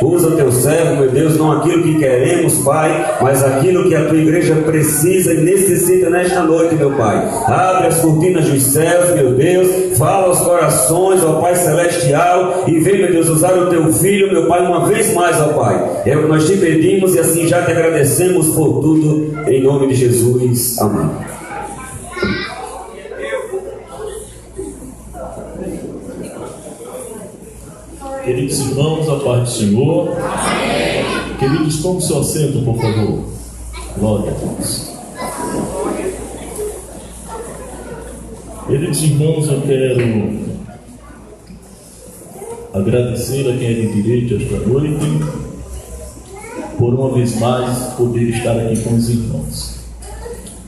Usa o teu servo, meu Deus, não aquilo que queremos, Pai, mas aquilo que a tua igreja precisa e necessita nesta noite, meu Pai. Abre as cortinas dos céus, meu Deus, fala aos corações, ó Pai Celestial, e vem, meu Deus, usar o teu filho, meu Pai, uma vez mais, ó Pai. É o que nós te pedimos e assim já te agradecemos por tudo, em nome de Jesus. Amém. Queridos irmãos, a paz do Senhor. Amém. Queridos, tome seu assento, por favor. Glória a Deus. Queridos irmãos, eu quero agradecer a quem é de direito esta noite, por uma vez mais poder estar aqui com os irmãos.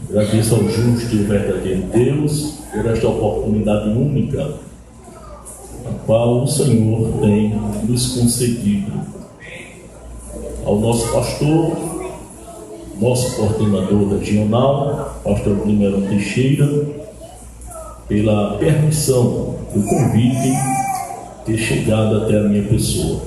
Agradeço ao justo e verdadeiro Deus por esta oportunidade única a qual o Senhor tem nos concedido. Ao nosso pastor, nosso coordenador regional, pastor Primeiro Teixeira, pela permissão do convite ter chegado até a minha pessoa.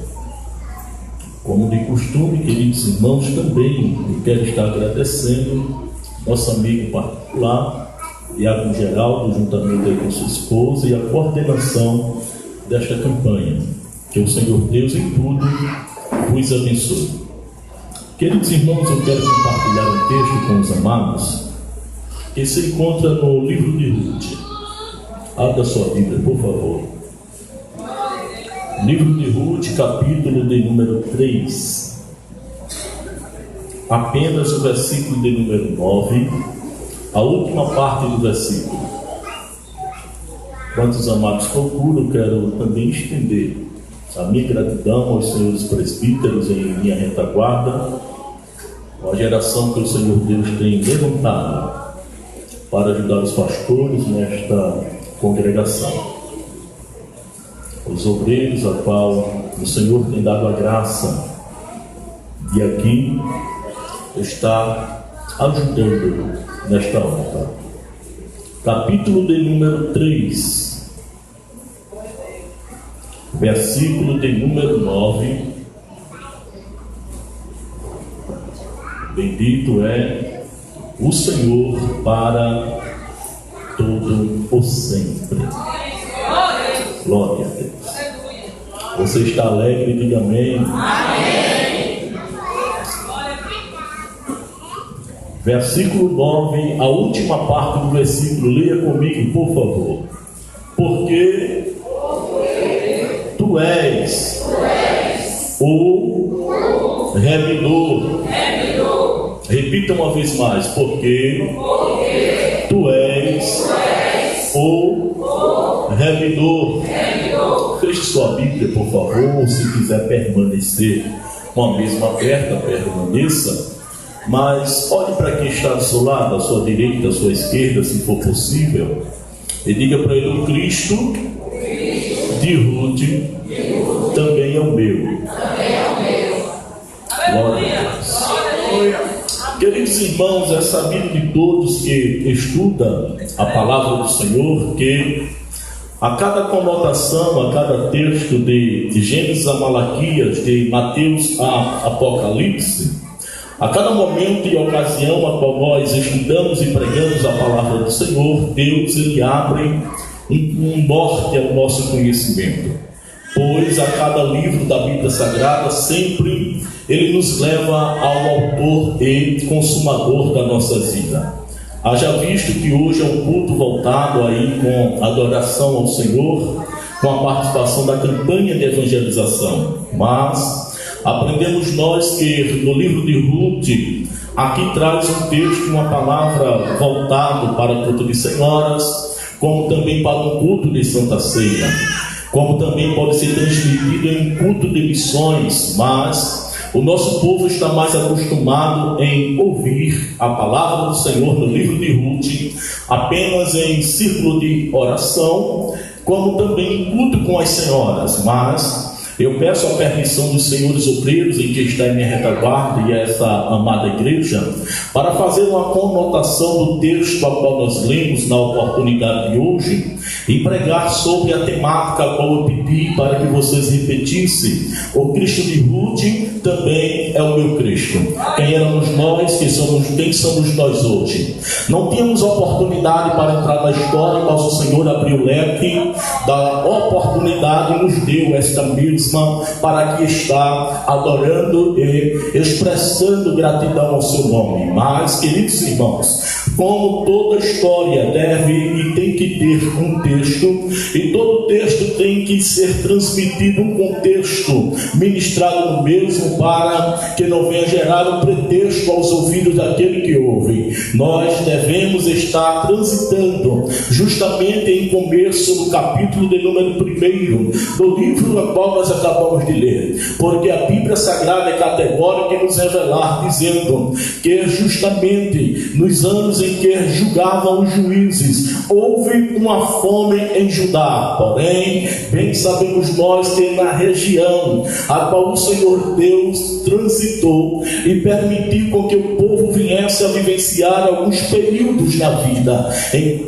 Como de costume, queridos irmãos, também eu quero estar agradecendo nosso amigo particular, Diácono Geraldo, juntamente aí com sua esposa, e a coordenação desta campanha. Que o Senhor Deus em tudo vos abençoe. Queridos irmãos, eu quero compartilhar um texto com os amados que se encontra no livro de Ruth. Abra sua Bíblia, por favor. Livro de Ruth, capítulo de número 3. Apenas o versículo de número 9, a última parte do versículo. Quantos amados procuram, quero também estender a minha gratidão aos senhores presbíteros em minha retaguarda, a geração que o Senhor Deus tem levantado para ajudar os pastores nesta congregação. Os obreiros a qual o Senhor tem dado a graça de aqui estar ajudando nesta obra. Capítulo de número 3, versículo de número 9. Bendito é o Senhor para todo o sempre. Glória a Deus. Você está alegre? Diga amém. Amém. Versículo 9, a última parte do versículo, leia comigo, por favor. Porque tu és o remidor. Repita uma vez mais. Porque tu és o remidor. Feche sua Bíblia, por favor. Se quiser permanecer com a mesma aberta, permaneça. Mas olhe para quem está do seu lado, à sua direita, à sua esquerda, se for possível, e diga para ele: o Cristo de Ruth também é o meu. Glória a Deus. Queridos irmãos, é sabido de todos que estudam a palavra do Senhor que a cada conotação, a cada texto de Gênesis a Malaquias, de Mateus a Apocalipse, a cada momento e ocasião a qual nós estudamos e pregamos a palavra do Senhor, Deus ele abre um norte ao nosso conhecimento, pois a cada livro da Bíblia Sagrada sempre ele nos leva ao autor e consumador da nossa vida. Haja visto que hoje é um culto voltado aí com adoração ao Senhor, com a participação da campanha de evangelização, mas aprendemos nós que no livro de Ruth, aqui traz um texto, uma palavra voltado para o culto de senhoras, como também para um culto de Santa Ceia, como também pode ser transmitido em um culto de missões, mas o nosso povo está mais acostumado em ouvir a palavra do Senhor no livro de Ruth, apenas em círculo de oração, como também em culto com as senhoras, mas Eu peço a permissão dos senhores obreiros em que está em minha retaguarda e essa amada igreja, para fazer uma conotação do texto a qual nós lemos na oportunidade de hoje e pregar sobre a temática a qual eu pedi para que vocês repetissem. O Cristo de Ruth também é o meu Cristo. Quem éramos nós, quem somos nós hoje? Não tínhamos oportunidade para entrar na história, mas o Senhor abriu o leque da oportunidade e nos deu esta mesma para que está adorando e expressando gratidão ao seu nome. Mas, queridos irmãos, como toda história deve e tem que ter um texto, e todo texto tem que ser transmitido um contexto ministrado no mesmo, para que não venha gerar um pretexto aos ouvidos daquele que ouve. Nós devemos estar transitando justamente em começo do capítulo de número 1 do livro a qual nós acabamos de ler, porque a Bíblia Sagrada é categórica em nos revelar, dizendo que justamente nos anos em que julgavam os juízes, houve uma fome em Judá. Porém, bem sabemos nós que na região a qual o Senhor Deus transitou e permitiu com que o povo viesse a vivenciar alguns períodos na vida,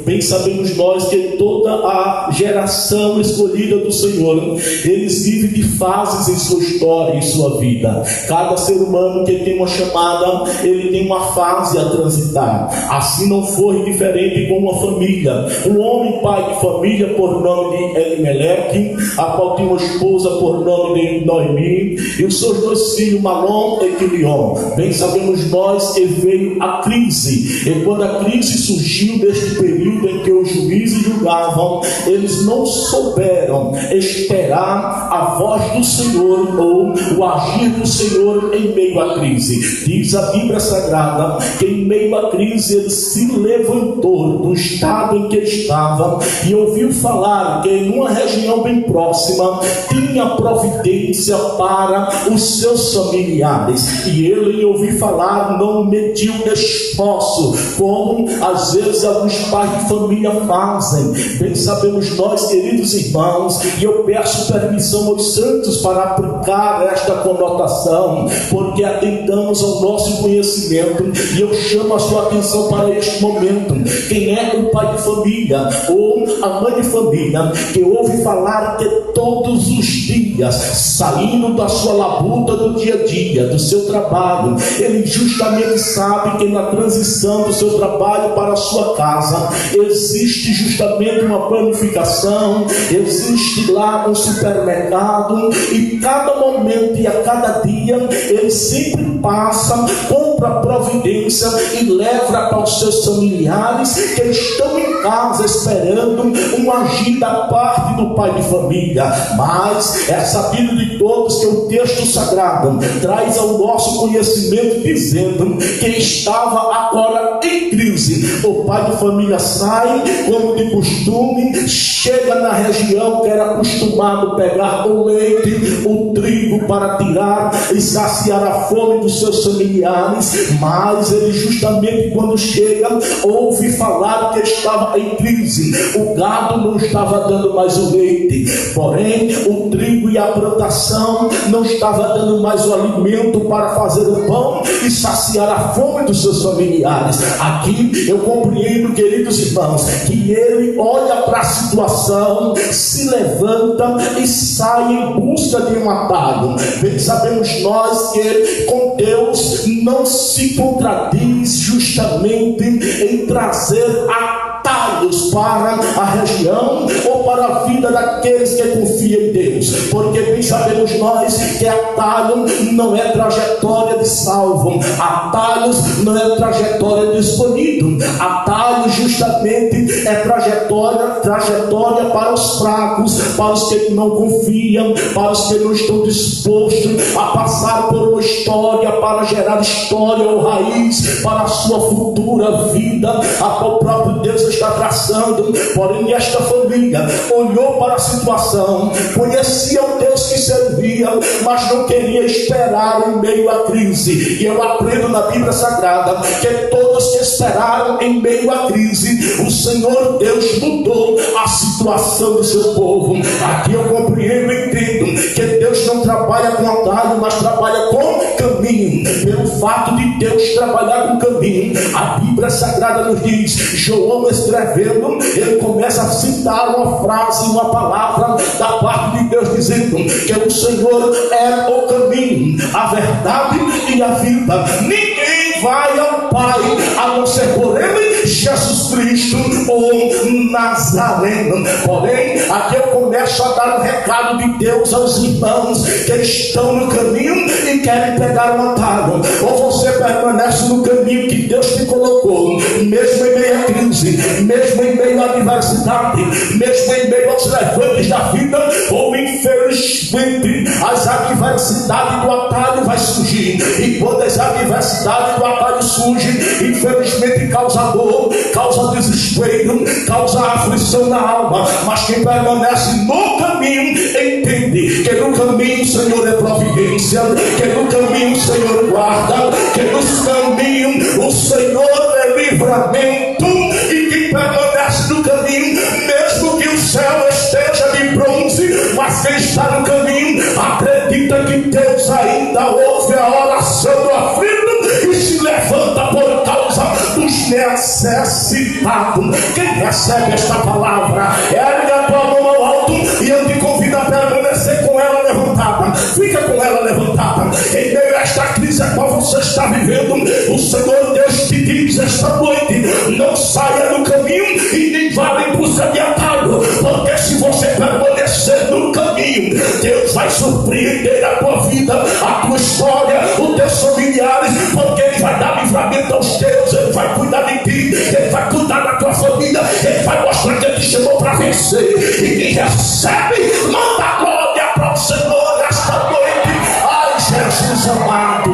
bem sabemos nós que toda a geração escolhida do Senhor, eles vivem de fases em sua história, em sua vida. Cada ser humano que tem uma chamada, ele tem uma fase a transitar. Assim não foi diferente com uma família. Um homem pai de família por nome de Elimeleque, a qual tinha uma esposa por nome de Noemi, e os seus dois filhos Malom e Quilion. Bem sabemos nós que veio a crise, e quando a crise surgiu neste período em que os juízes julgavam, eles não souberam esperar a voz do Senhor ou o agir do Senhor em meio à crise. Diz a Bíblia Sagrada que em meio à crise ele se levantou do estado em que estava e ouviu falar que em uma região bem próxima tinha providência para os seus familiares, e ele, em ouvir falar, não mediu esforço, como às vezes alguns pais de família fazem. Bem sabemos nós, queridos irmãos, e eu peço permissão aos santos para aplicar esta conotação, porque atentamos ao nosso conhecimento, e eu chamo a sua atenção para este momento. Quem é o pai de família ou a mãe de família que ouve falar que todos os dias, saindo da sua labuta do dia a dia, do seu trabalho, ele justamente sabe que na transição do seu trabalho para a sua casa existe justamente uma planificação, existe lá um supermercado, e cada momento e a cada dia ele sempre passa, compra providência e leva para os seus familiares que estão em casa esperando um agir da parte do pai de família. Mas é sabido de todos que o texto sagrado traz ao nosso conhecimento dizendo que estava agora em crise. O pai de família sai, como de costume, chega na região que era acostumado pegar o leite, o trigo para tirar e saciar a fome dos seus familiares, mas ele justamente quando chega, ouve falar que estava em crise. O gado não estava dando mais o leite, porém o trigo e a plantação não estava dando mais o alimento para fazer o pão e saciar a fome dos seus familiares. Aqui eu compreendo, queridos irmãos, que ele olha para a situação, se levanta e sai em busca de um atalho. Bem sabemos nós que com Deus não se contradiz justamente em trazer atalhos para a região ou para a vida daqueles que confiam em Deus, porque bem sabemos nós que atalho não é trajetória de salvo, atalhos não é trajetória de escolhido, atalho justamente é trajetória para os fracos, para os que não confiam, para os que não estão dispostos a passar por uma história para gerar história ou raiz para a sua futura vida, a qual o próprio Deus está traçando. Porém esta família olhou para a situação, conhecia o Deus que servia, mas não queria esperar em meio à crise. E eu aprendo na Bíblia Sagrada que todos que esperaram em meio à crise, o Senhor Deus mudou a situação do seu povo. Aqui eu compreendo e entendo que Deus trabalha com atalho, mas trabalha com caminho. Pelo fato de Deus trabalhar com caminho, a Bíblia Sagrada nos diz, João escrevendo, ele começa a citar uma frase, uma palavra da parte de Deus, dizendo que o Senhor é o caminho, a verdade e a vida. Ninguém vai ao Pai a não ser por Ele, Jesus Cristo, o Nazareno. Porém, aqui eu começo a dar um recado de Deus aos irmãos que estão no caminho e querem pegar um atalho. Ou você permanece no caminho que Deus te colocou, mesmo em meio à crise, mesmo em meio à adversidade, mesmo em meio aos levantes da vida, ou infelizmente as adversidades do atalho vai surgir. E quando as adversidades do atalho surgem, infelizmente causa dor, causa desespero, causa aflição na alma. Mas quem permanece no caminho entende que no caminho o Senhor é providência, que no caminho o Senhor guarda, que no caminho o Senhor é livramento. E quem permanece no caminho, mesmo que o céu esteja de bronze, mas quem está no caminho acredita que Deus ainda ouve a oração do aflito e se levanta por causa dos necessitados. Quem recebe esta palavra, ergue a tua mão ao alto e eu te convido a permanecer com ela levantada. Fica com ela levantada. Em meio a esta crise a qual você está vivendo, o Senhor Deus te diz esta noite: não saia do caminho e nem vá em busca de atalho, porque se você permanecer no caminho, Deus vai surpreender a tua vida, a tua história, os teus familiares, porque Ele vai dar livramento aos teus, Ele vai cuidar de ti, Ele vai cuidar da tua família, Ele vai mostrar que Ele te chamou para vencer. E quem recebe, manda glória para o Senhor esta noite. Ai, Jesus amado,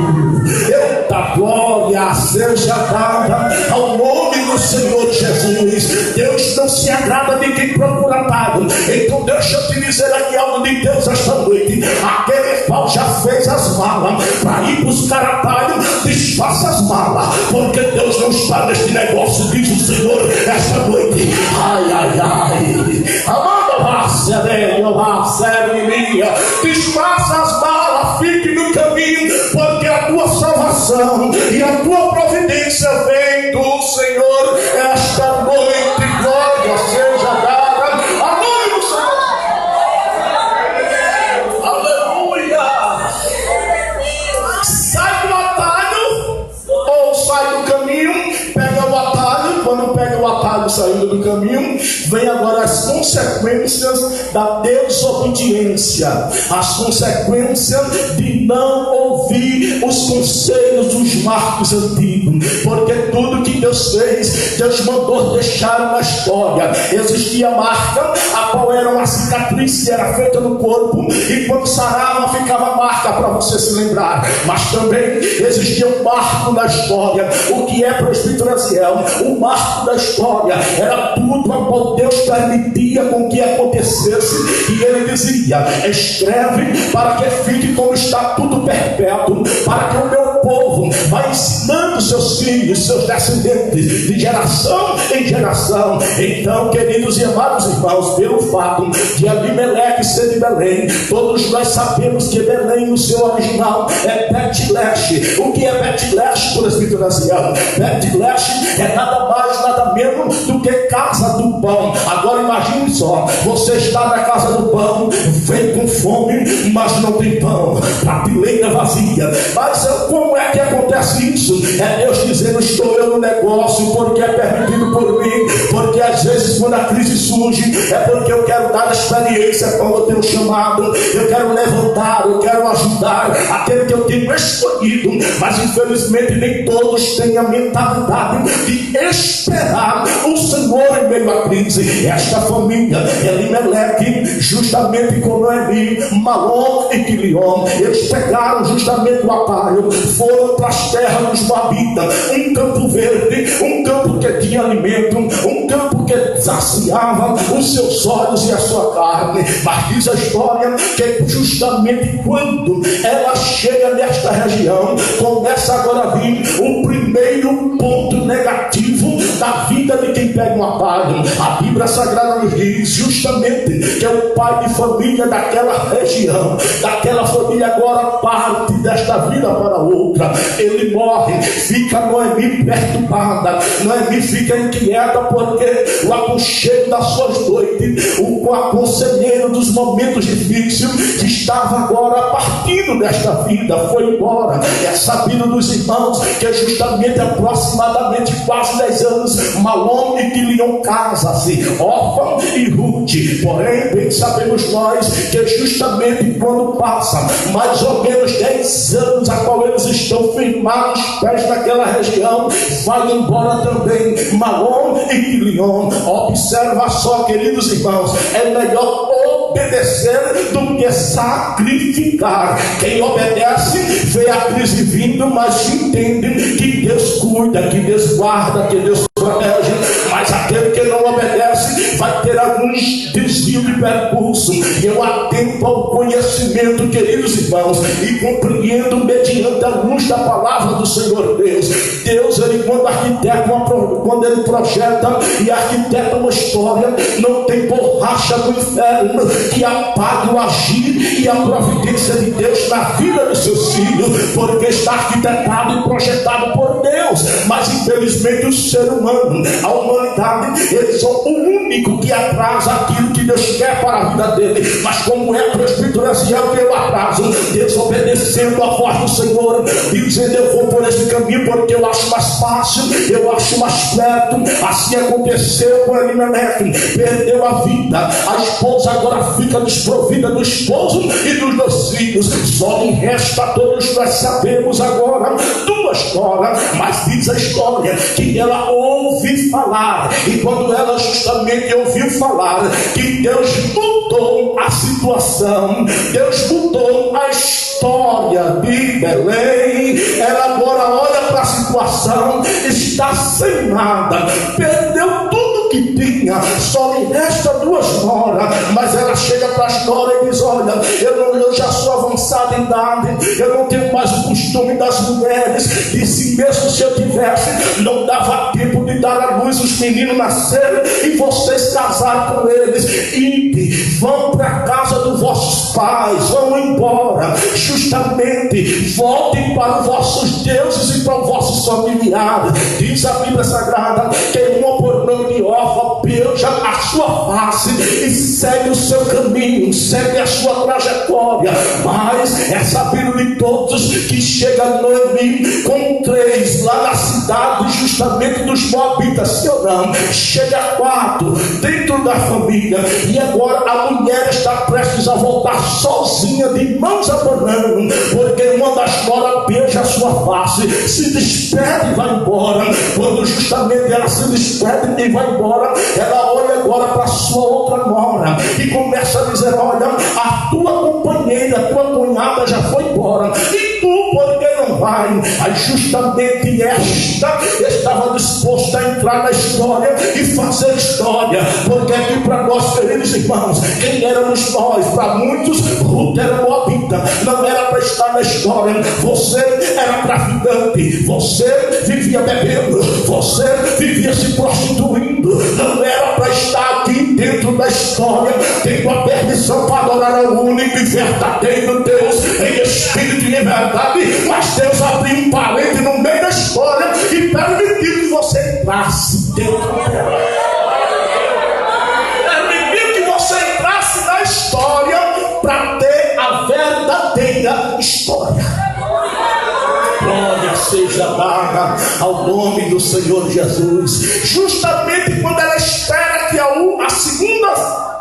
eita glória seja dada ao nome do Senhor Jesus. Deus não se agrada de quem procura atalho. Então deixa eu te dizer aqui algo de Deus esta noite. Aquele qual já fez as malas para ir buscar atalho, desfaça as malas, porque Deus não está neste negócio, diz o Senhor esta noite. Ai, ai, ai, amado desfaça as malas, fique no caminho, porque a tua salvação e a tua providência vem do Senhor esta noite. Glória seja dada a nome do Senhor. Aleluia. Sai do atalho ou sai do caminho, pega o atalho. Quando pega o atalho saindo do caminho, vem agora as consequências da desobediência, as consequências de não ouvir os conselhos dos marcos antigos, porque tudo que Deus fez, Deus mandou deixar uma história. Existia marca, a qual era uma cicatriz que era feita no corpo, e quando sarava ficava marca para você se lembrar. Mas também existia um marco na história. O que é presbítero Aziel? O marco da história era tudo a qual Deus permitia com que acontecesse, e Ele dizia: escreve para que fique como estatuto perpétuo, para que o meu povo vá ensinando seus filhos, seus descendentes, de geração em geração. Então, queridos e amados irmãos, pelo fato de Abimeleque ser de Belém, todos nós sabemos que Belém no seu original é Bet-Leche. O que é Bet-Leche, presbítero Aziel? Bet-Leche é nada mais, nada menos do que casa do pão. Agora imagine só, você está na casa do pão, vem com fome, mas não tem pão, prateleira vazia. Mas como é que acontece isso? É Deus dizendo: estou eu no negócio, porque é permitido por mim, porque às vezes quando a crise surge, é porque eu quero dar experiência quando eu tenho chamado, eu quero levantar, eu quero ajudar aquele que eu tenho escolhido. Mas infelizmente nem todos têm a mentalidade de esperar o Senhor em meio à crise. Esta família, Elimeleque, justamente com Noemi, Malom e Quilion, eles pegaram justamente o atalho, foram para as terras dos Moabitas, um campo verde, um campo que tinha alimento, um campo que saciava os seus olhos e a sua carne. Mas diz a história que justamente quando ela chega nesta região, começa agora a vir o primeiro ponto negativo na vida de quem pega um atalho. A Bíblia Sagrada nos diz justamente que é o pai de família daquela região, daquela família agora parte desta vida para outra. Ele morre, fica Noemi perturbada. Noemi fica inquieta porque o aconchego das suas noites, o conselheiro dos momentos difíceis, que estava agora partindo desta vida, foi embora. É sabido dos irmãos que justamente aproximadamente quase 10 anos Malom e Quilion casam-se, Orfa e Ruth. Porém, bem sabemos nós que justamente quando passa mais ou menos 10 anos a qual eles estão firmados os pés naquela região, vai embora também Malom e Quilion. Observa só, queridos irmãos, é melhor obedecer do que sacrificar. Quem obedece vê a crise vindo, mas entende que Deus cuida, que Deus guarda, que Deus protege. Mas aquele que não obedece vai ter alguns desvios de percurso. Eu atento ao conhecimento, queridos irmãos, e compreendo mediante a luz da palavra do Senhor Deus. Deus, ele quando arquiteta, quando ele projeta e arquiteta uma história, não tem borracha do inferno que apague o agir e a providência de Deus na vida dos seus filhos, porque está arquitetado e projetado por Deus. Mas infelizmente o ser humano, a humanidade, eles são o único que atrasa aquilo que Deus quer para a vida dele. Mas como é presbiteriano que eu atraso, desobedecendo a voz do Senhor, dizendo eu vou por esse caminho porque eu acho mais fácil, eu acho mais perto. Assim aconteceu com Elimelec, perdeu a vida, a esposa agora fica desprovida do esposo e dos dois filhos. Só lhe resta, todos nós sabemos agora, duas histórias. Mas diz a história que ela ouve falar, e quando ela justamente ouviu falar que Deus mudou a situação, Deus mudou a história de Belém, ela agora olha para a situação, está sem nada, perdeu tudo que tinha, só lhe resta duas noras. Mas ela chega para as noras e diz: olha, eu já sou avançada em idade, eu não tenho mais o costume das mulheres, e se mesmo se eu tivesse, não dava tempo de dar à luz, os meninos nascerem e vocês casarem com eles. Ide, vão para a casa dos vossos pais, vão embora, justamente voltem para os vossos deuses e para os vossos familiares. Diz a Bíblia Sagrada que uma por nome de Orfa beija a sua face e segue o seu caminho, segue a sua trajetória. Mas é sabido de todos que chega Noemi com 3 lá na cidade justamente dos Moabitas, se ou não, chega 4 dentro da família, e agora a mulher está prestes a voltar sozinha, de mãos abanando, porque uma das noras beija a sua face, se despede e vai embora. Quando justamente ela se despede e vai embora, ela olha agora para a sua outra nora e começa a dizer: olha, a tua companheira, a tua cunhada já foi embora, e tu por que não vai? Aí justamente esta estava disposta a entrar na história e fazer história, porque aqui para nós, queridos irmãos, quem éramos nós? Para muitos, Ruth era moabita, não era para estar na história. Você era traficante, você vivia bebendo, você vivia se prostituindo, não era para estar aqui dentro da história, tendo a permissão para adorar ao único e verdadeiro Deus em espírito e em verdade. Mas Deus abriu um parede no meio da história e permitiu que você entrasse dentro dela, permitiu que você entrasse na história para ter a verdadeira história. Glória seja dada ao nome do Senhor Jesus. Justamente quando ela espera que a segunda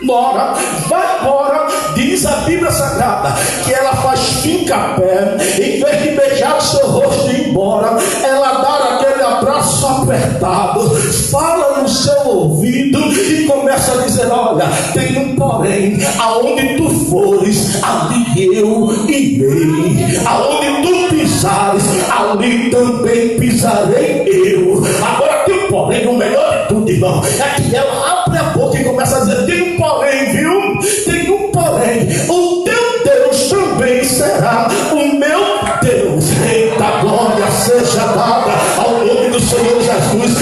nora vai embora, diz a Bíblia Sagrada que ela faz finca-pé, em vez de beijar o seu rosto e ir embora, ela dá aquele abraço apertado, fala no seu ouvido e começa a dizer: olha, tem um porém, aonde tu fores, ali eu irei, aonde tu pisares, ali também pisarei eu. Agora tem um porém, o melhor de tudo, irmão, é que ela abre a boca e começa a dizer: tem um porém, viu? Tem um porém, o teu Deus também será o meu Deus. Eita, glória seja dada ao nome do Senhor Jesus.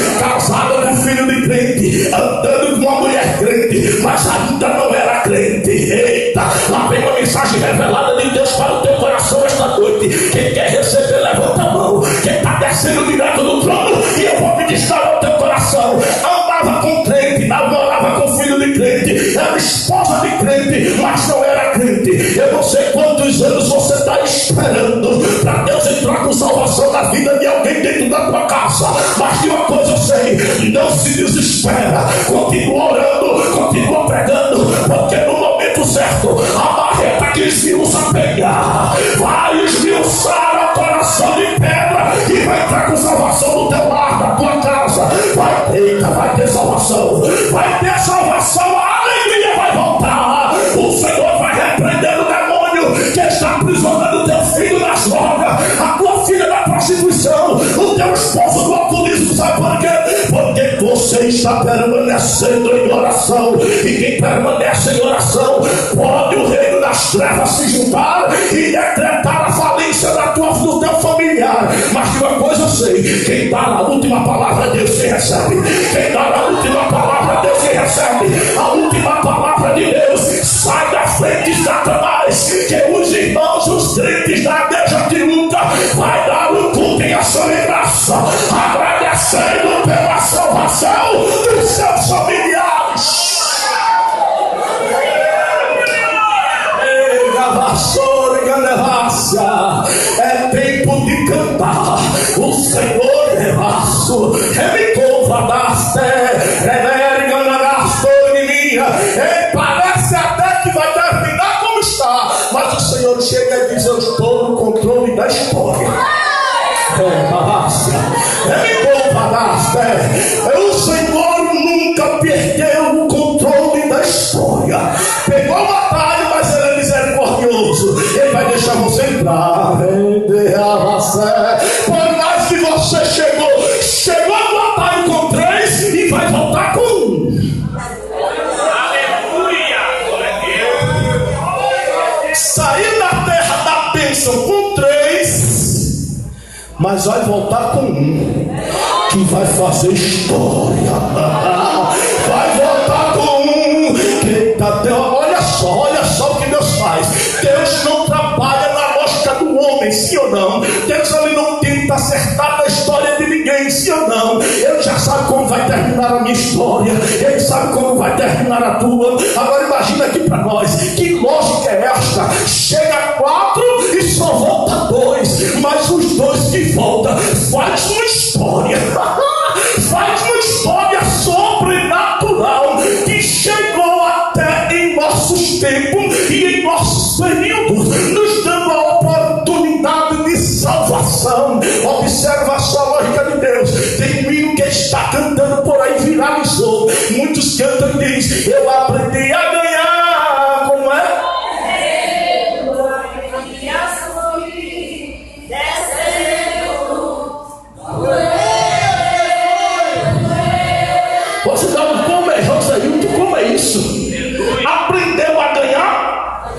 andando com uma mulher crente, mas ainda não era crente. Eita, lá vem uma mensagem revelada de Deus para o teu coração esta noite. Quem quer receber, levanta a mão. Quem está descendo direto do trono, e eu vou ministrar ao teu coração. Andava com crente, namorava com filho de crente, era esposa de crente, mas não era crente. Eu não sei quantos anos você está esperando para Deus entrar com salvação na vida de alguém dentro da tua casa, mas de uma coisa eu sei: não se desespera, continua orando, continua pregando, porque no momento certo a marreta que esmiuça pegar vai esmiuçar o coração de pedra e vai entrar com salvação no teu lar, na tua casa. Vai ter salvação, vai ter salvação, a alegria vai voltar. O Senhor vai repreender o demônio que está aprisionando teu filho nas drogas, a tua filha na prostituição, o teu esposo do alcoolismo. Sabe por quê? Porque você está permanecendo em oração, e quem permanece em oração pode o reino das trevas se juntar e decretar a falência do teu familiar. Mas de uma coisa eu sei: quem dá a última palavra, Deus se recebe. Quem dá a última palavra, Deus se recebe. A última palavra de Deus sai da frente de Satanás, que os irmãos, os crentes da igreja de luta, vai dar um culto em ação e graça, agradecendo pela salvação dos seus familiares. É tempo de cantar. O Senhor é vasto, parece até que vai terminar como está, mas o Senhor chega e diz: eu estou no controle da história. O Senhor nunca perdeu o controle da história. Pegou o batalha, mas ele é misericordioso. Ele vai deixar você entrar. Por mais que você chegou no batalha com 3 e vai voltar com 1. Aleluia! Saiu da terra da bênção com 3, mas vai voltar com 1 que vai fazer história. Vai voltar com 1. Eita, Deus, olha só o que Deus faz. Deus não trabalha na lógica do homem, sim ou não? Deus ele não tenta acertar na história de ninguém, sim ou não? Ele já sabe como vai terminar a minha história, ele sabe como vai terminar a tua. Agora imagina aqui para nós: que lógica é esta? Chega 4 e só volta 2, mas os 2 que voltam faz uma história. Faz uma história sobrenatural que chegou até em nossos tempos e em nossos períodos, nos dando a oportunidade de salvação. Observa só a lógica de Deus. Tem um hino que está cantando por aí, viralizou. Muitos cantam e dizem: eu aprendi a ganhar. Como é? Você dá um como é, Josailton, como é isso? Aprendeu a ganhar?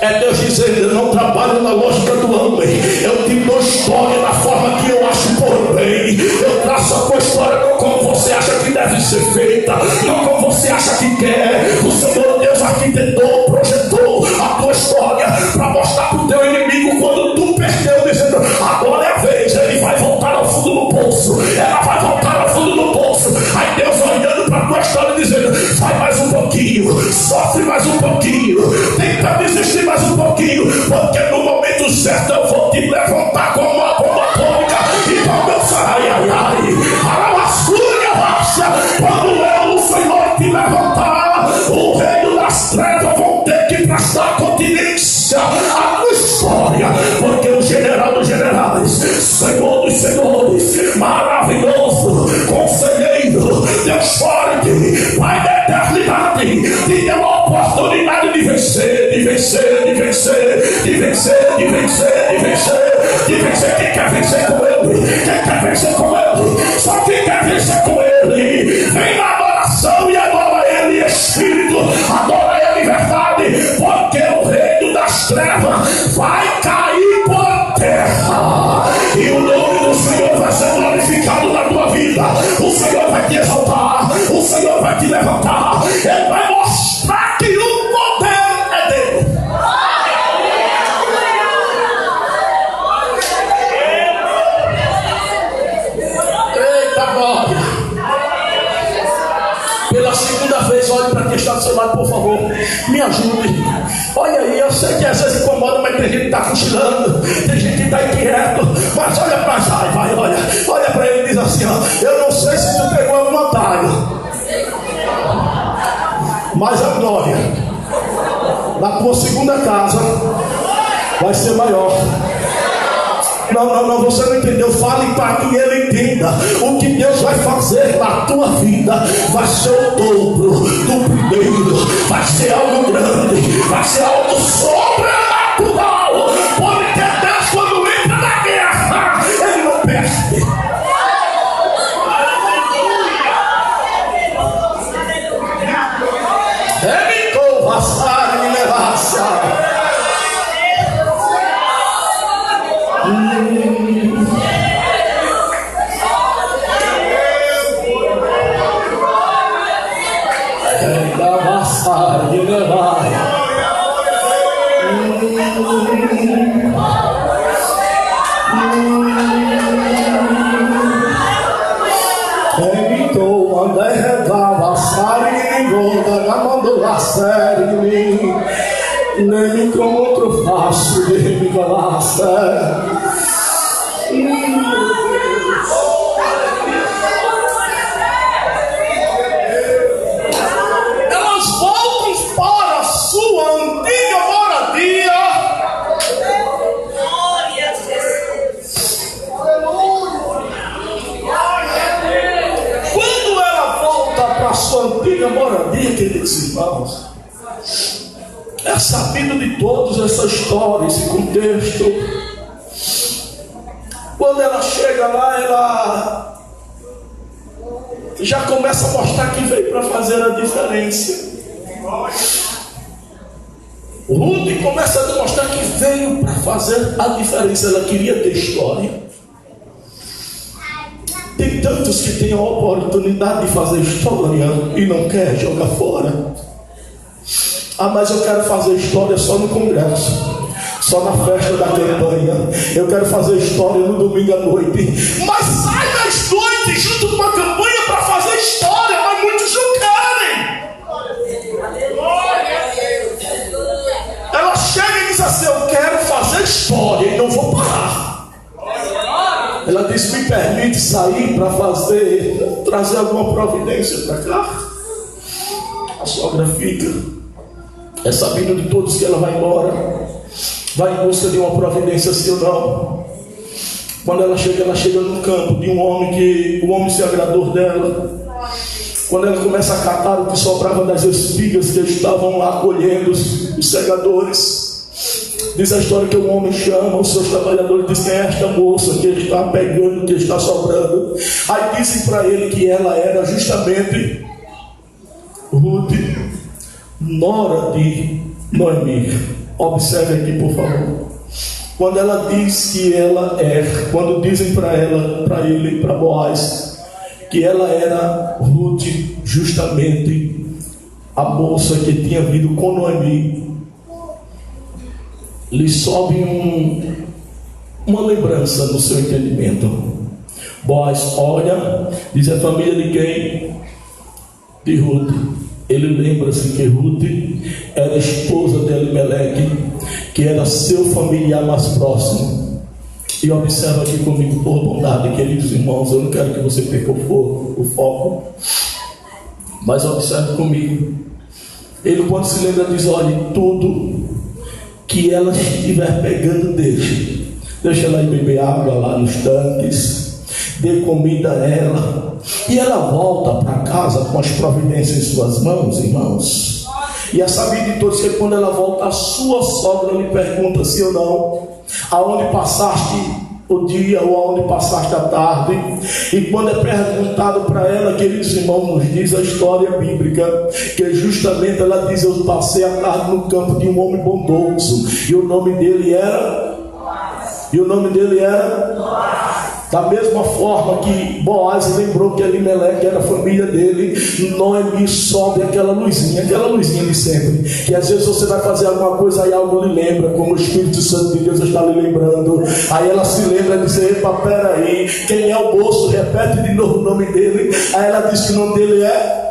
É Deus dizendo: eu não trabalho na lógica do homem, eu te dou história da forma que eu acho por bem. Eu traço a tua história não como você acha que deve ser feita, não como você acha que quer. O Senhor Deus arquitetou, projetou a tua história para mostrar para o teu inimigo quando tu perdeu, dizendo: agora é a vez. Ele vai voltar ao fundo do poço, ela vai voltar ao fundo do poço. Aí Deus olhando para a tua história dizendo: vai mais um pouquinho, sofre mais um pouquinho, tenta desistir mais um pouquinho, porque no momento certo eu vou te levantar como uma bomba atômica e vai dançar. Ai, ai, ai, a lascura baixa. Quando eu, o Senhor, te levantar, o reino das trevas vão ter que prestar continência à tua história, porque o general dos generais, Senhor dos senhores, maravilhoso, conselheiro, Deus forte, Pai da eternidade, te deu a oportunidade de vencer, de vencer, de vencer, de vencer, de vencer, de vencer, de vencer. Quem quer vencer com ele? Quem quer vencer com ele? Só quem quer vencer com ele vem na adoração e adora ele em espírito, adora ele em verdade, porque o reino das trevas vai cair por terra e o nome do Senhor vai ser glorificado na tua vida. O Senhor vai te exaltar, o Senhor vai te levantar. Ele vai mostrar que o poder é dele. Eita glória. Pela segunda vez, olhe para quem está do seu lado, por favor. Me ajude. Olha aí, eu sei que às vezes incomoda, mas tem gente que está cochilando, tem gente que está inquieto. Mas olha para já, vai, olha para ele e diz assim: ó, eu não sei se tu pegou algum atalho, mas a glória na tua segunda casa vai ser maior. Não, você não entendeu. Fale para que ele entenda. O que Deus vai fazer na tua vida vai ser o dobro do primeiro. Vai ser algo grande, vai ser algo sobrenatural. Porque Deus, quando entra na guerra, ele não perde. Ele conversar e levar. Nem me encontro fácil de me galar. Elas voltam para a sua antiga moradia. Quando ela volta para a sua antiga moradia, queridos irmãos, é sabido de todos essa história, esse contexto. Quando ela chega lá, ela já começa a mostrar que veio para fazer a diferença. Ruth começa a demonstrar que veio para fazer a diferença. Ela queria ter história. Tem tantos que têm a oportunidade de fazer história e não quer jogar fora. Ah, mas eu quero fazer história só no congresso, só na festa da campanha. Eu quero fazer história no domingo à noite. Mas sai das noites junto com a campanha para fazer história, mas muitos não querem. Ela chega e diz assim: eu quero fazer história e não vou parar. Ela diz: me permite sair para trazer alguma providência para cá. A sogra fica. É sabido de todos que ela vai embora, vai em busca de uma providência, sim ou não. Quando ela chega no campo de um homem que o homem se agradou dela. Quando ela começa a catar o que sobrava das espigas que estavam lá colhendo os segadores, diz a história que o homem chama os seus trabalhadores e diz: quem é esta moça que está pegando, que está sobrando? Aí dizem para ele que ela era justamente Ruth, nora de Noemi. Observe aqui, por favor. Quando ela diz que ela quando dizem para ele, para Boaz, que ela era Ruth, justamente a moça que tinha vindo com Noemi, lhe sobe uma lembrança no seu entendimento. Boaz olha, diz: a família de quem? De Ruth. Ele lembra-se que Ruth era esposa de Elimeleque, que era seu familiar mais próximo. E observa aqui comigo, por bondade, queridos irmãos, eu não quero que você perca o foco, mas observe comigo. Ele, quando se lembra, diz: olha, tudo que ela estiver pegando, deixa ela ir beber água lá nos tanques, dê comida a ela. E ela volta para casa com as providências em suas mãos, irmãos. E é sabido de todos que quando ela volta, a sua sogra lhe pergunta, sim ou não, aonde passaste o dia ou aonde passaste a tarde. E quando é perguntado para ela, queridos irmãos, nos diz a história bíblica, que justamente ela diz: eu passei a tarde no campo de um homem bondoso, e o nome dele era Da mesma forma que Boaz lembrou que Elimeleque era a família dele, Noemi sobe aquela luzinha de sempre. Que às vezes você vai fazer alguma coisa e algo lhe lembra, como o Espírito Santo de Deus está lhe lembrando. Aí ela se lembra e diz: epa, peraí, quem é o moço? Repete de novo o nome dele. Aí ela diz que o nome dele é...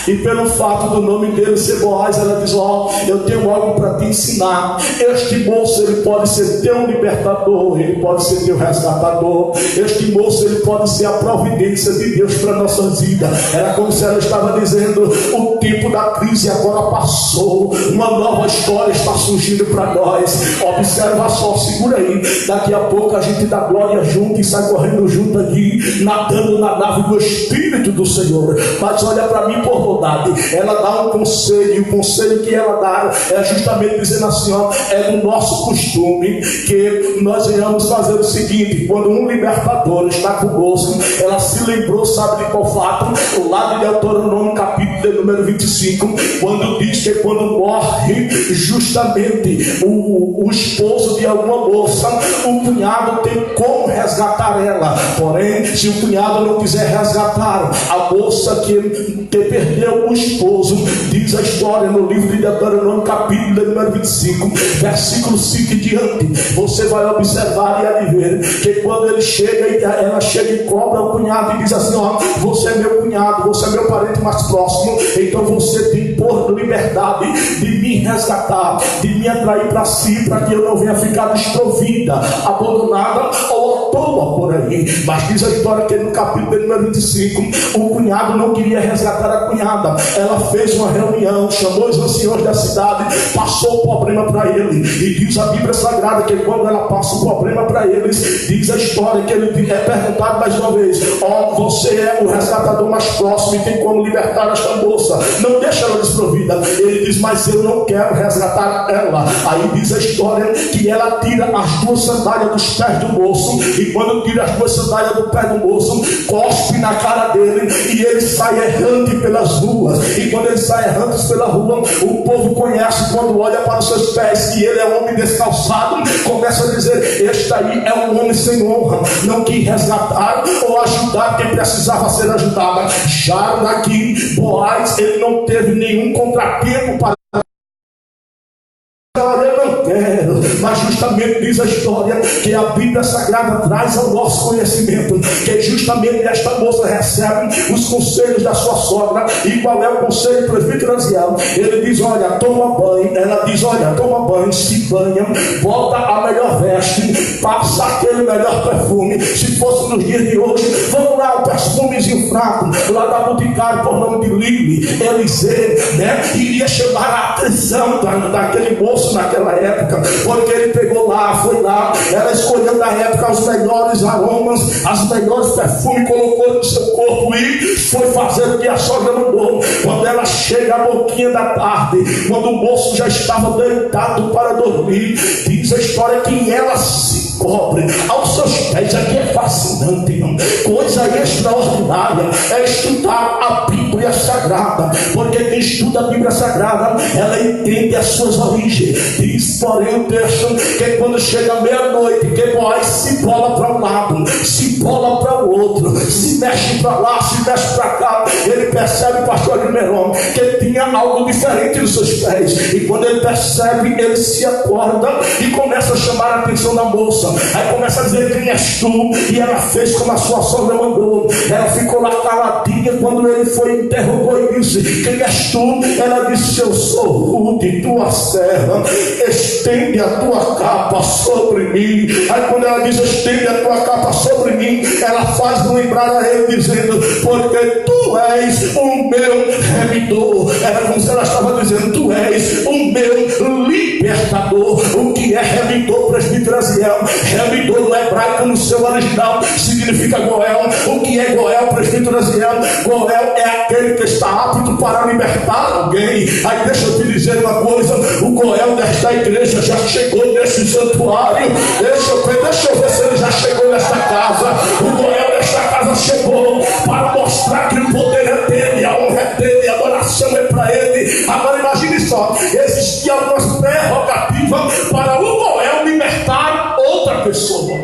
E pelo fato do nome dele ser Boaz, ela diz: ó, eu tenho algo para te ensinar. Este moço, ele pode ser teu libertador, ele pode ser teu resgatador. Este moço, ele pode ser a providência de Deus para nossas vidas. Era como se ela estava dizendo: o tempo da crise agora passou, uma nova história está surgindo para nós. Observa só, segura aí, daqui a pouco a gente dá glória junto e sai correndo junto aqui, nadando na nave do Espírito do Senhor. Mas olha para mim, por bondade, ela dá um conselho, e o conselho que ela dá é justamente dizendo assim: ó, é do nosso costume que nós venhamos fazer o seguinte: quando um libertador está com o bolso, ela se lembrou, sabe de qual fato? O lado de Deuteronômio, capítulo de número 25, quando diz que quando morre justamente o esposo de alguma moça, o cunhado tem como resgatar ela. Porém, se o cunhado não quiser resgatar a moça que perdeu o esposo, diz a história no livro de Deuteronômio, capítulo de número 25, versículo 5 em diante, você vai observar e ver que quando ele chega e ela chega e cobra o cunhado e diz assim: ó, você é meu cunhado, você é meu parente mais próximo, então você tem por liberdade de me resgatar, de me atrair para si, para que eu não venha ficar desprovida, abandonada ou à toa por aí. Mas diz a história que no capítulo de número 25, o cunhado não queria resgatar a cunhada. Ela fez uma reunião, chamou os anciões da cidade, passou o problema para ele, e diz a Bíblia Sagrada que quando ela passa o problema para eles, diz a história que ele é perguntado mais uma vez: ó, você é o resgatador mais próximo e tem como libertar esta moça, não deixa ela desprovida. Ele diz: mas eu não quero resgatar ela. Aí diz a história que ela tira as duas sandálias dos pés do moço, e quando tira as duas sandálias do pé do moço, cospe na cara dele, e ele sai errante pelas ruas. E quando ele sai errante pela rua, o povo conhece, quando olha para os seus pés, que ele é um homem descalçado, começa a dizer: este aí é um homem sem honra, não quis resgatar ou ajudar quem precisava ser ajudada. Já daqui, Boaz, ele não teve nenhum contratempo para... eu não quero, mas justamente diz a história que a Bíblia Sagrada traz ao nosso conhecimento que justamente esta moça recebe os conselhos da sua sogra. E qual é o conselho do presbítero Aziel? Ele diz: olha, toma banho. Ela diz: olha, toma banho, se banha, bota a melhor veste, passa aquele melhor perfume. Se fosse nos dias de hoje, vamos lá, um perfumezinho fraco lá da Boticário, por nome de Lili, Eliseu, né? Iria chamar a atenção daquele moço naquela época, porque ele pegou lá, foi lá, ela escolheu na época os melhores aromas, as melhores perfumes, colocou no seu corpo e foi fazer o que a sogra mandou. Quando ela chega à boquinha da tarde, quando o moço já estava deitado para dormir, diz a história que ela se cobre aos seus pés. Aqui é fascinante, irmão. Coisa extraordinária é estudar a Bíblia Sagrada, porque quem estuda a Bíblia Sagrada, ela entende as suas origens. Diz, porém, o texto que quando chega meia-noite, que Boaz se bola para um lado, se bola para o outro, se mexe para lá, se mexe para cá, ele percebe, pastor Guilherme, que ele tinha algo diferente nos seus pés. E quando ele percebe, ele se acorda e começa a chamar a atenção da moça. Aí começa a dizer: quem és tu? E ela fez como a sua sogra mandou. Ela ficou lá caladinha. Quando ele foi, interrogou e disse: quem és tu? Ela disse: eu sou Ruth, tua serva, estende a tua capa sobre mim. Aí quando ela diz: estende a tua capa sobre mim, ela faz lembrar a ele dizendo: porque tu és o meu remidor. Era como se ela estava dizendo: tu és o meu libertador. O que é remidor, presbítero Aziel? Remidor no hebraico, no seu original, significa Goel. O que é Goel, presbítero Aziel? Goel é aquele que está apto para libertar alguém. Aí deixa eu te dizer uma coisa: o Goel desta igreja já chegou nesse santuário. Deixa eu ver se ele já chegou nesta casa. O Goel desta casa chegou para mostrar que o poder é dele, a honra é dele, a adoração é para ele. Agora imagine só, existia uma prerrogativa para o Goel libertar outra pessoa.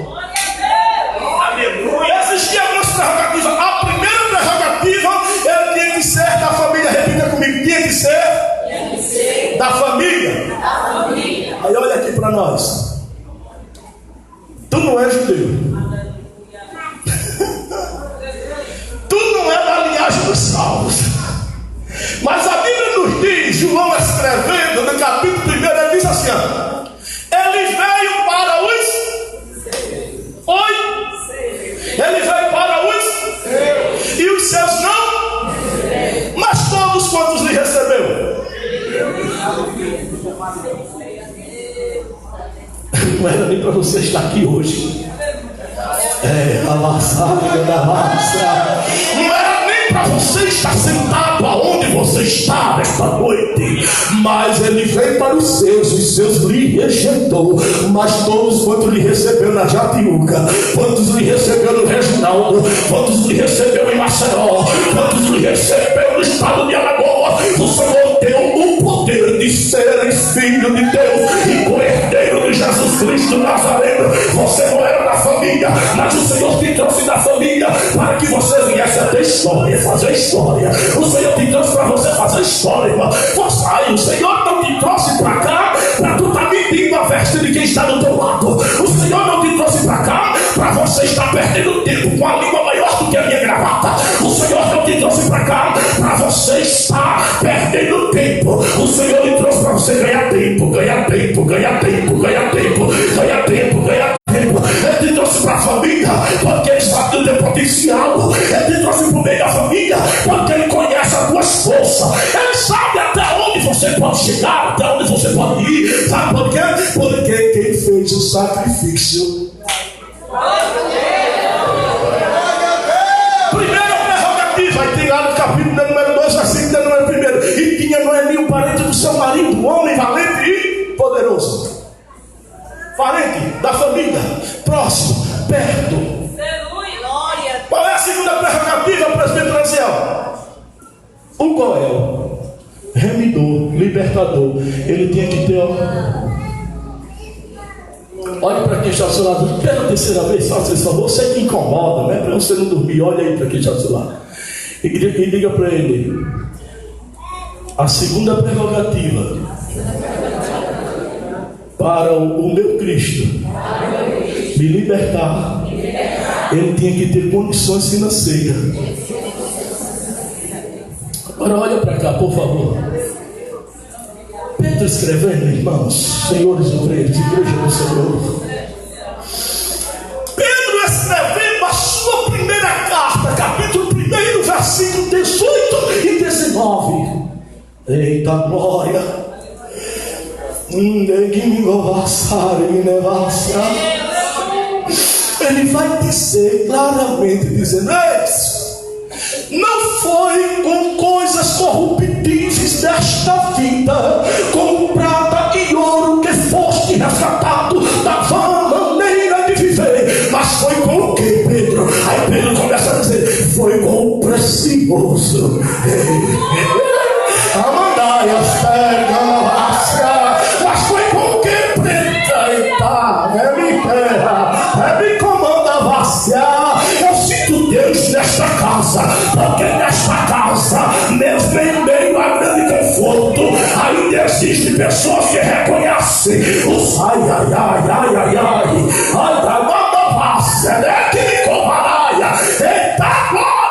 nós: tu não é judeu, tu não é da linhagem dos salvos. Mas a Bíblia nos diz, João escrevendo no capítulo 1, ele diz assim: ele veio para os... Oi? Ele veio para os... E os seus não? Mas todos quantos lhe recebeu? Não era nem para você estar aqui hoje. Não era nem para você estar sentado aonde você está nesta noite. Mas ele veio para os seus lhe rejeitou. Mas todos quantos lhe recebeu na Jatiuca, quantos lhe recebeu no Reginaldo, quantos lhe recebeu em Maceió, quantos lhe recebeu no estado de Alagoas, o Senhor deu o poder de seres filho de Deus e co-herdeiro de Jesus Cristo Nazareno. Você não era da família, mas o Senhor te trouxe da família para que você viesse a ter história, fazer história. O Senhor te trouxe para você fazer história, irmão. O Senhor não te trouxe para cá para tu estar medindo a veste de quem está do teu lado. O Senhor não te trouxe para cá para você estar perdendo tempo com a língua maior do que a minha gravata. O Senhor não te trouxe para cá para você estar perdendo tempo. O Senhor lhe trouxe para você ganhar tempo, ganhar tempo, ganhar tempo, ganhar tempo, ganhar tempo, ganhar tempo. Ele te trouxe para a família porque ele sabe do teu potencial. Ele te trouxe para o meio da família porque ele conhece as tuas forças. Ele sabe até onde você pode chegar, até onde você pode ir. Sabe por quê? Porque quem fez o sacrifício. Primeira prerrogativa, aí tem lá no capítulo número 2, versículo número 1. E tinha Noemi o parente do seu marido, um homem valente e poderoso. Parente da família, próximo, perto. Qual é a segunda prerrogativa, presbítero Aziel? O Goel, remidor, libertador, ele tinha que ter. Olhe para quem está ao seu lado pela terceira vez, faça esse favor. Você que incomoda, né? Para você não dormir, olha aí para quem está ao seu lado e diga para ele: a segunda prerrogativa para o meu Cristo me libertar, ele tinha que ter condições financeiras. Agora olha para cá, por favor. Pedro escrevendo, irmãos, senhores obreiros, igreja do Senhor. Pedro escrevendo a sua primeira carta, capítulo 1, versículo 18 e 19. Eita glória! Ele vai dizer claramente, dizendo: não foi com coisas corruptíveis desta vida, como prata e ouro, que foste resgatado da vã maneira de viver, mas foi com o que, Pedro? Aí Pedro começa a dizer: foi com o precioso. Amandai as mas foi com o que, preta e tá, me terra, me comanda vaciar. Eu sinto Deus nesta casa, porque nesta casa, mesmo em meio a grande conforto, ainda existem pessoas que reconhecem os ai, da manda vacia, né? Que me covaraia, eita glória!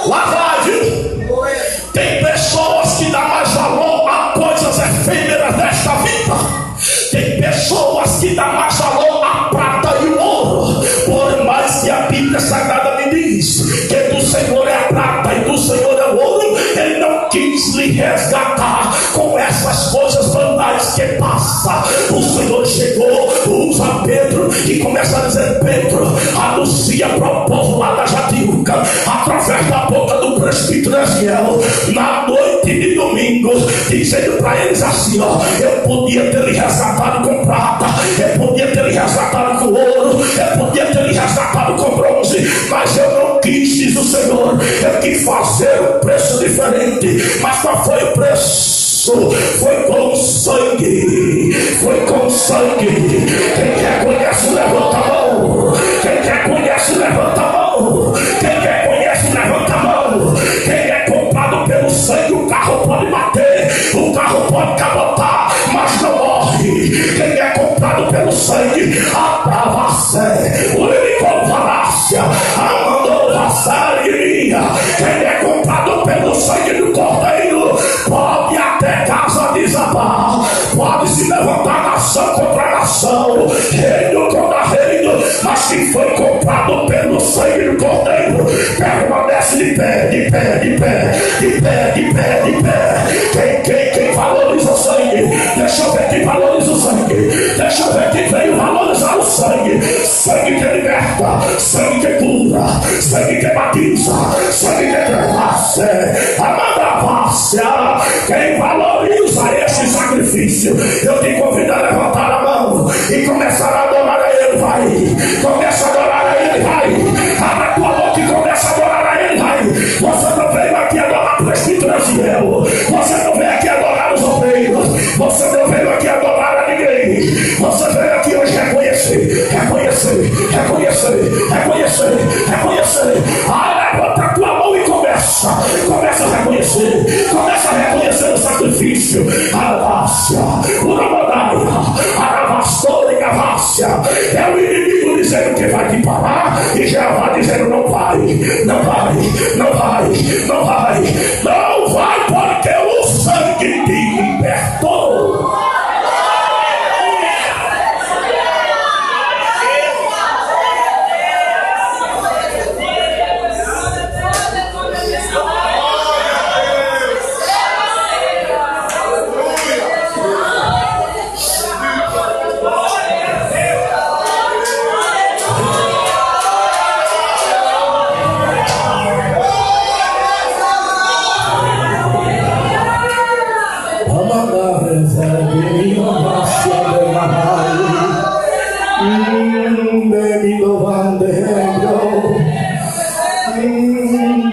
Lá vai, viu? Tem pessoas que dão mais valor a coisas efêmeras desta vida. Tem pessoas que dão mais valor a prata e o ouro. Por mais que a Bíblia Sagrada me diz que do Senhor é a prata e do Senhor é o ouro, Ele não quis lhe resgatar com essas coisas banais que passa. O Senhor chegou, usa Pedro e começa a dizer: Pedro, anuncia para o povo lá da Jatiuca, através da boca do presbítero Aziel, na noite de domingo, dizendo para eles assim: ó, eu podia ter lhe resgatado com prata, eu podia ter lhe resgatado com ouro, eu podia ter lhe resgatado com bronze, mas eu não quis, diz o Senhor. Eu quis fazer um preço diferente. Mas qual foi o preço? Foi com sangue. Foi com sangue. Quem reconhece, levanta a mão. Quem reconhece, levanta a mão. Quem reconhece, levanta a mão. Quem é comprado pelo sangue, o carro pode bater, o carro pode sangue, Atavacé, Uricovarácia, Amandovaçaria. Quem é comprado pelo sangue do Cordeiro pode até casa desabar, pode se levantar nação contra nação, reino contra reino, mas que foi comprado pelo sangue do Cordeiro permanece de pé, de pé, de pé, de pé, de pé, de pé. Quem valoriza o sangue, deixa eu ver quem valoriza o sangue, deixa eu ver quem veio valorizar o sangue. Sangue que liberta, sangue que cura, sangue que batiza, sangue que renasce, Amandavácia. Quem valoriza esse sacrifício, eu te convido a levantar a mão e começar a adorar a Ele. Vai, começa a adorar a Ele, vai, abre a tua boca e começa a adorar a Ele, vai. Você não veio aqui adorar o presbítero Aziel, você não veio aqui adorar os obreiros, você não veio aqui adorar a ninguém, você veio aqui hoje reconhecer, reconhecer, reconhecer, reconhecer, reconhecer. Levanta a tua mão e começa a reconhecer, começa a reconhecer o sacrifício. Arácia, Uramadaia, Aravastora e Gavácia. É o inimigo dizendo que vai te parar e Jeová dizendo não vai, não vai, não vai, não vai, não vai, porque o sangue te libertou.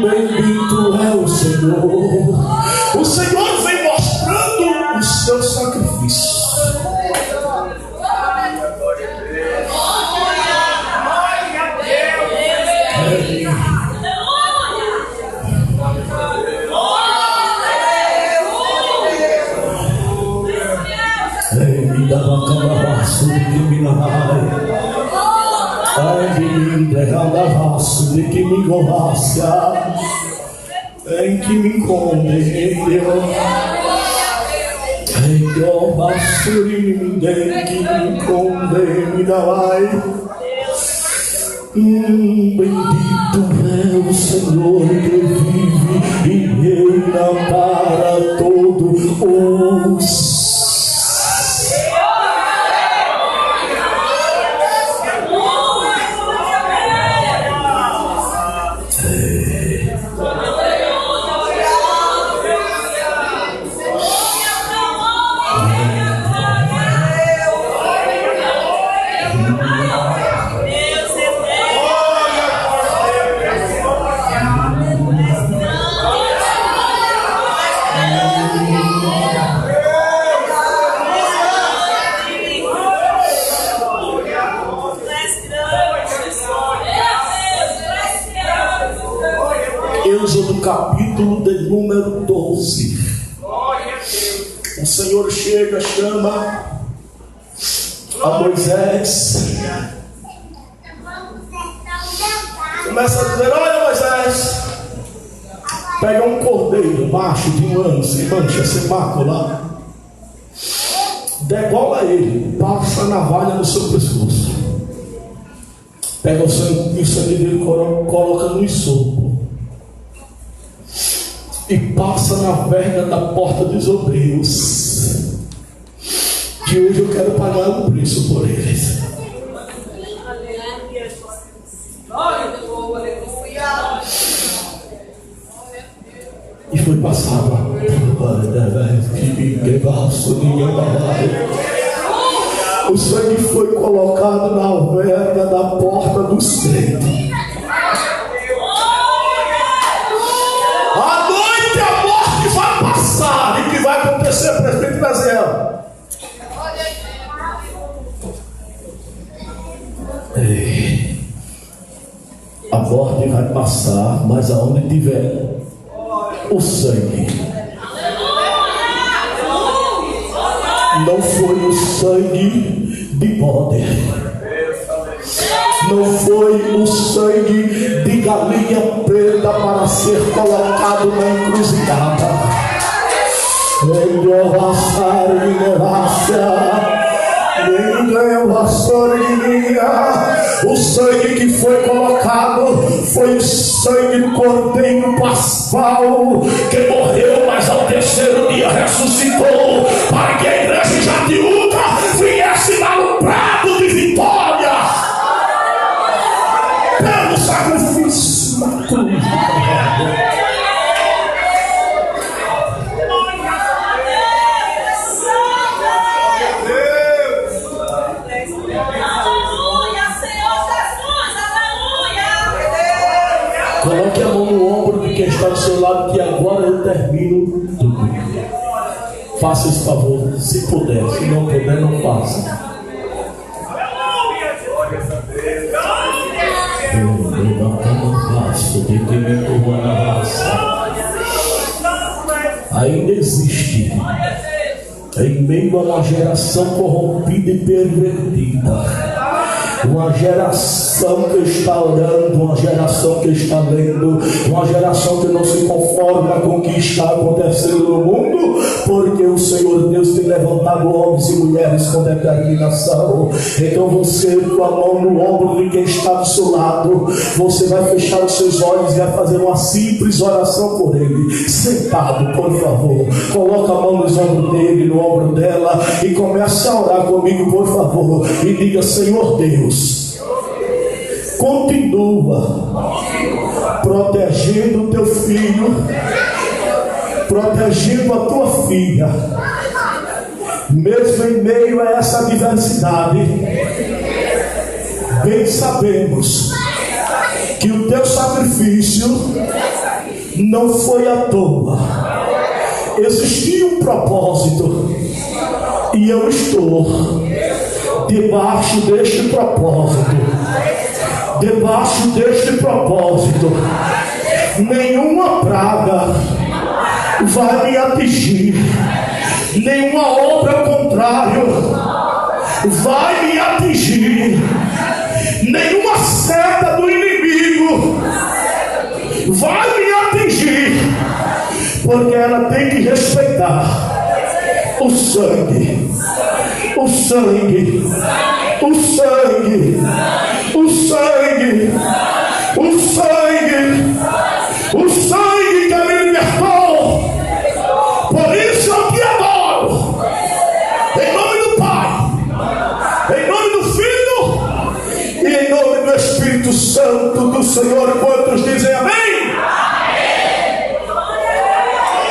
Bendito é o Senhor. O Senhor vem mostrando o seu sacrifício. De que me govacia, em que me condenou, em que eu basuri, em que me condenou. Bendito é o Senhor que vive e reina para todos os. Êxodo capítulo de número 12. O Senhor chega, chama a Moisés, começa a dizer: olha, Moisés, pega um cordeiro macho de 1 ano, sem mancha, sem mácula, degola ele, passa a navalha no seu pescoço, pega o sangue dele, coloca no isopo e passa na verga da porta dos obreiros, que hoje eu quero pagar um preço por eles. E foi passado. O sangue foi colocado na verga da porta dos crentes. E o que vai acontecer, presbítero Aziel? A morte vai passar, mas aonde tiver o sangue, não foi o sangue de bode, não foi o sangue de galinha preta para ser colocado na encruzilhada. O sangue que foi colocado foi o sangue do cordeiro pascal, que morreu, mas ao terceiro dia ressuscitou, para que a igreja Jatiúca viesse dar um prato de vitória pelo sacrifício na cruz. Coloque a mão no ombro de quem está do seu lado, que agora eu termino tudo. Faça esse favor, se puder. Se não puder, não faça. Ainda existe, em meio a uma geração corrompida e pervertida, uma geração que está orando, uma geração que está lendo, uma geração que não se conforma com o que está acontecendo no mundo, porque o Senhor Deus tem levantado homens e mulheres com determinação. Então você, com a mão no ombro de quem está do seu lado, você vai fechar os seus olhos e vai fazer uma simples oração por ele, sentado, por favor. Coloca a mão nos ombros dele, no ombro dela, e comece a orar comigo, por favor, e diga: Senhor Deus, continua protegendo o teu filho, protegendo a tua filha, mesmo em meio a essa adversidade. Bem sabemos que o teu sacrifício não foi à toa, existia um propósito, e eu estou debaixo deste propósito. Debaixo deste propósito, nenhuma praga vai me atingir, nenhuma obra ao contrário vai me atingir, nenhuma seta do inimigo vai me atingir, porque ela tem que respeitar o sangue, o sangue, o sangue, o sangue, o sangue, o sangue.